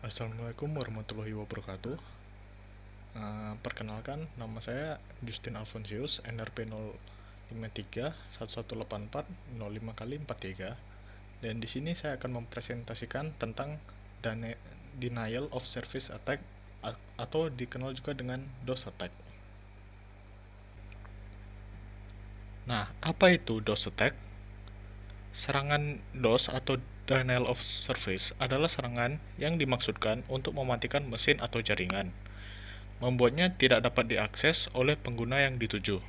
Assalamualaikum warahmatullahi wabarakatuh. Perkenalkan, nama saya Justin Alfonsius, NRP 053 1184 05 kali 43. Dan di sini saya akan mempresentasikan tentang denial of service attack atau dikenal juga dengan DOS attack. Nah, apa itu DOS attack? Serangan DOS atau denial of service adalah serangan yang dimaksudkan untuk mematikan mesin atau jaringan, membuatnya tidak dapat diakses oleh pengguna yang dituju.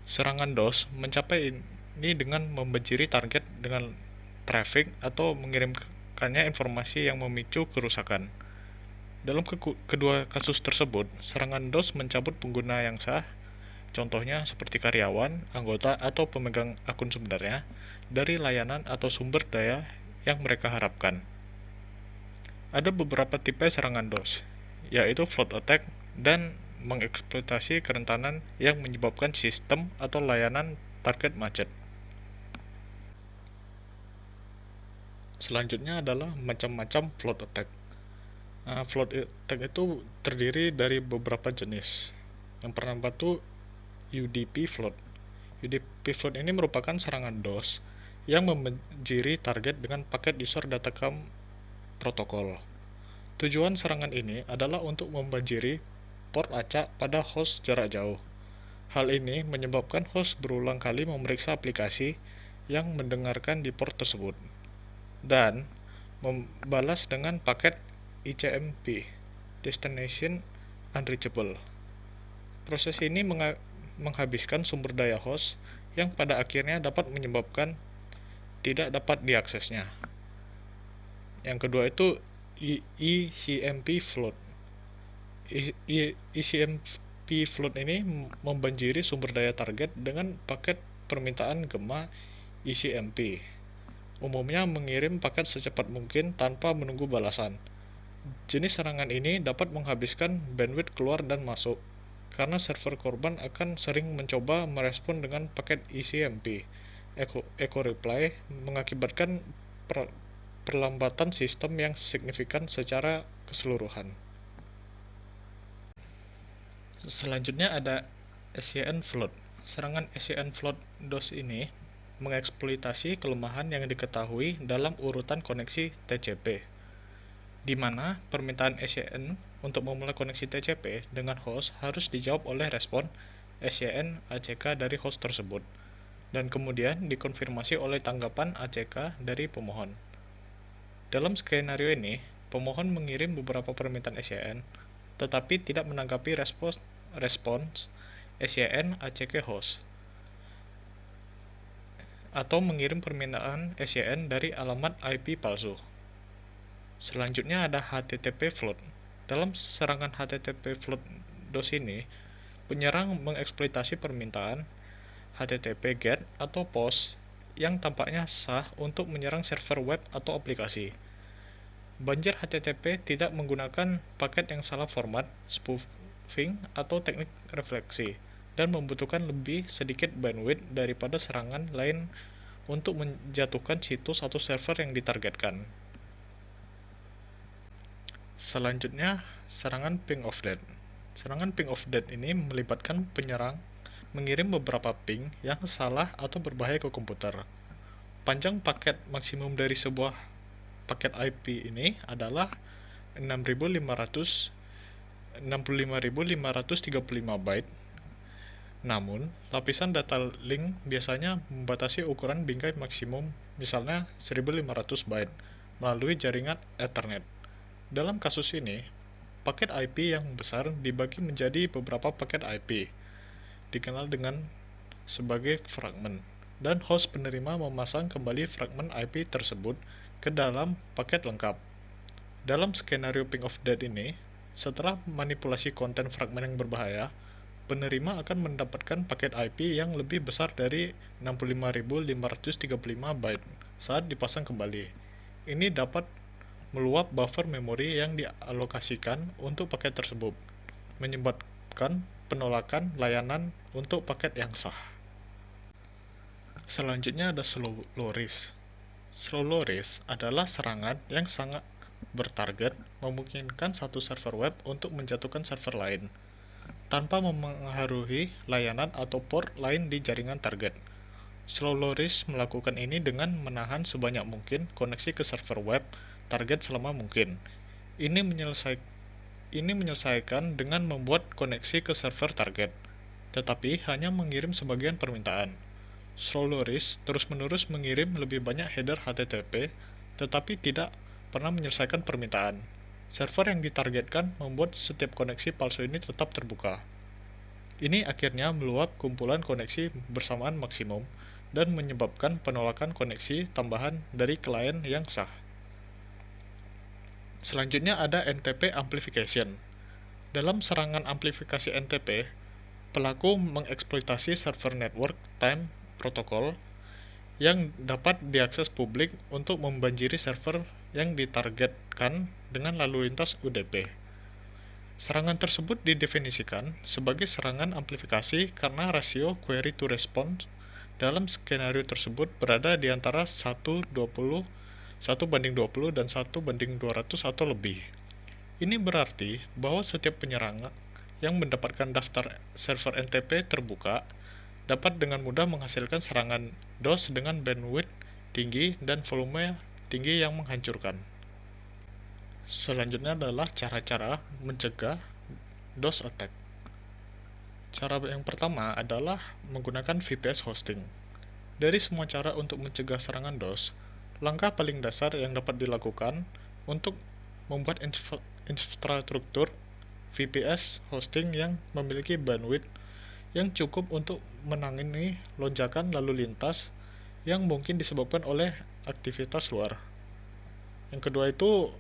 Serangan DOS mencapai ini dengan membanjiri target dengan traffic atau mengirimkannya informasi yang memicu kerusakan. Dalam kedua kasus tersebut, serangan DOS mencabut pengguna yang sah, contohnya seperti karyawan, anggota, atau pemegang akun sebenarnya, dari layanan atau sumber daya yang mereka harapkan. Ada beberapa tipe serangan DOS, yaitu flood attack dan mengeksploitasi kerentanan yang menyebabkan sistem atau layanan target macet. Selanjutnya adalah macam-macam flood attack. Flood attack itu terdiri dari beberapa jenis. Yang pertama itu UDP flood. UDP flood ini merupakan serangan DOS yang membanjiri target dengan paket user datacom protokol. Tujuan serangan ini adalah untuk membanjiri port acak pada host jarak jauh. Hal ini menyebabkan host berulang kali memeriksa aplikasi yang mendengarkan di port tersebut dan membalas dengan paket ICMP (Destination Unreachable). Proses ini menghabiskan sumber daya host yang pada akhirnya dapat menyebabkan tidak dapat diaksesnya. Yang kedua itu ECMP flood. ECMP flood ini membanjiri sumber daya target dengan paket permintaan gema ECMP. Umumnya mengirim paket secepat mungkin tanpa menunggu balasan. Jenis serangan ini dapat menghabiskan bandwidth keluar dan masuk, karena server korban akan sering mencoba merespon dengan paket ECMP. Echo reply mengakibatkan perlambatan sistem yang signifikan secara keseluruhan. Selanjutnya ada SCN flood. Serangan SCN flood DOS ini mengeksploitasi kelemahan yang diketahui dalam urutan koneksi TCP, di mana permintaan SCN untuk memulai koneksi TCP dengan host harus dijawab oleh respon SCN ACK dari host tersebut, dan kemudian dikonfirmasi oleh tanggapan ACK dari pemohon. Dalam skenario ini, pemohon mengirim beberapa permintaan SCN, tetapi tidak menanggapi respons SCN ACK host, atau mengirim permintaan SCN dari alamat IP palsu. Selanjutnya ada HTTP flood. Dalam serangan HTTP flood DOS ini, penyerang mengeksploitasi permintaan HTTP GET atau POST yang tampaknya sah untuk menyerang server web atau aplikasi. Banjir HTTP tidak menggunakan paket yang salah format, spoofing, atau teknik refleksi, dan membutuhkan lebih sedikit bandwidth daripada serangan lain untuk menjatuhkan situs atau server yang ditargetkan. Selanjutnya, serangan ping of death. Serangan ping of death ini melibatkan penyerang mengirim beberapa ping yang salah atau berbahaya ke komputer. Panjang paket maksimum dari sebuah paket IP ini adalah 65.535 byte. Namun, lapisan data link biasanya membatasi ukuran bingkai maksimum, misalnya 1.500 byte, melalui jaringan Ethernet. Dalam kasus ini, paket IP yang besar dibagi menjadi beberapa paket IP, dikenal dengan sebagai fragment, dan host penerima memasang kembali fragmen IP tersebut ke dalam paket lengkap. Dalam skenario ping of death ini, setelah manipulasi konten fragmen yang berbahaya, penerima akan mendapatkan paket IP yang lebih besar dari 65.535 byte saat dipasang kembali. Ini dapat meluap buffer memori yang dialokasikan untuk paket tersebut, menyebabkan penolakan layanan untuk paket yang sah. Selanjutnya ada slow low risk. Slow low risk adalah serangan yang sangat bertarget memungkinkan satu server web untuk menjatuhkan server lain, tanpa memengaruhi layanan atau port lain di jaringan target. Slow Loris melakukan ini dengan menahan sebanyak mungkin koneksi ke server web target selama mungkin. Ini menyelesaikan dengan membuat koneksi ke server target, tetapi hanya mengirim sebagian permintaan. Slow Loris terus-menerus mengirim lebih banyak header HTTP, tetapi tidak pernah menyelesaikan permintaan. Server yang ditargetkan membuat setiap koneksi palsu ini tetap terbuka. Ini akhirnya meluap kumpulan koneksi bersamaan maksimum dan menyebabkan penolakan koneksi tambahan dari klien yang sah. Selanjutnya ada NTP amplification. Dalam serangan amplifikasi NTP, pelaku mengeksploitasi server network time protocol yang dapat diakses publik untuk membanjiri server yang ditargetkan dengan lalu lintas UDP. Serangan tersebut didefinisikan sebagai serangan amplifikasi karena rasio query to response dalam skenario tersebut berada di antara 1:20, 1:20, dan 1:200 atau lebih. Ini berarti bahwa setiap penyerang yang mendapatkan daftar server NTP terbuka dapat dengan mudah menghasilkan serangan DOS dengan bandwidth tinggi dan volume tinggi yang menghancurkan. Selanjutnya adalah cara-cara mencegah DOS attack. Cara yang pertama adalah menggunakan VPS hosting. Dari semua cara untuk mencegah serangan DOS, langkah paling dasar yang dapat dilakukan untuk membuat infrastruktur VPS hosting yang memiliki bandwidth yang cukup untuk menangani lonjakan lalu lintas yang mungkin disebabkan oleh aktivitas luar. Yang kedua itu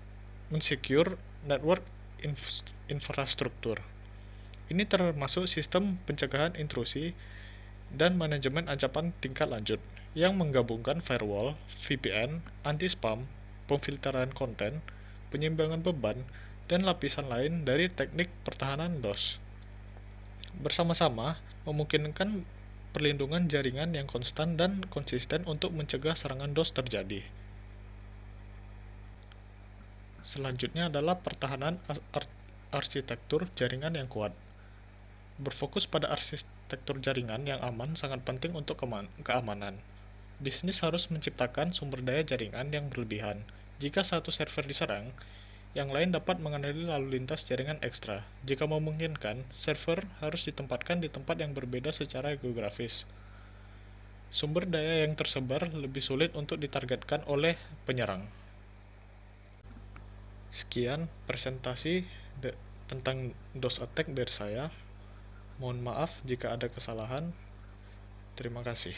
mensecure network infrastruktur. Ini termasuk sistem pencegahan intrusi dan manajemen ancaman tingkat lanjut yang menggabungkan firewall, VPN, anti-spam, pemfilteran konten, penyimpanan beban, dan lapisan lain dari teknik pertahanan DOS. Bersama-sama memungkinkan perlindungan jaringan yang konstan dan konsisten untuk mencegah serangan DOS terjadi. Selanjutnya adalah pertahanan arsitektur jaringan yang kuat. Berfokus pada arsitektur jaringan yang aman sangat penting untuk keamanan. Bisnis harus menciptakan sumber daya jaringan yang berlebihan. Jika satu server diserang, yang lain dapat mengenali lalu lintas jaringan ekstra. Jika memungkinkan, server harus ditempatkan di tempat yang berbeda secara geografis. Sumber daya yang tersebar lebih sulit untuk ditargetkan oleh penyerang. Sekian presentasi tentang DOS attack dari saya. Mohon maaf jika ada kesalahan. Terima kasih.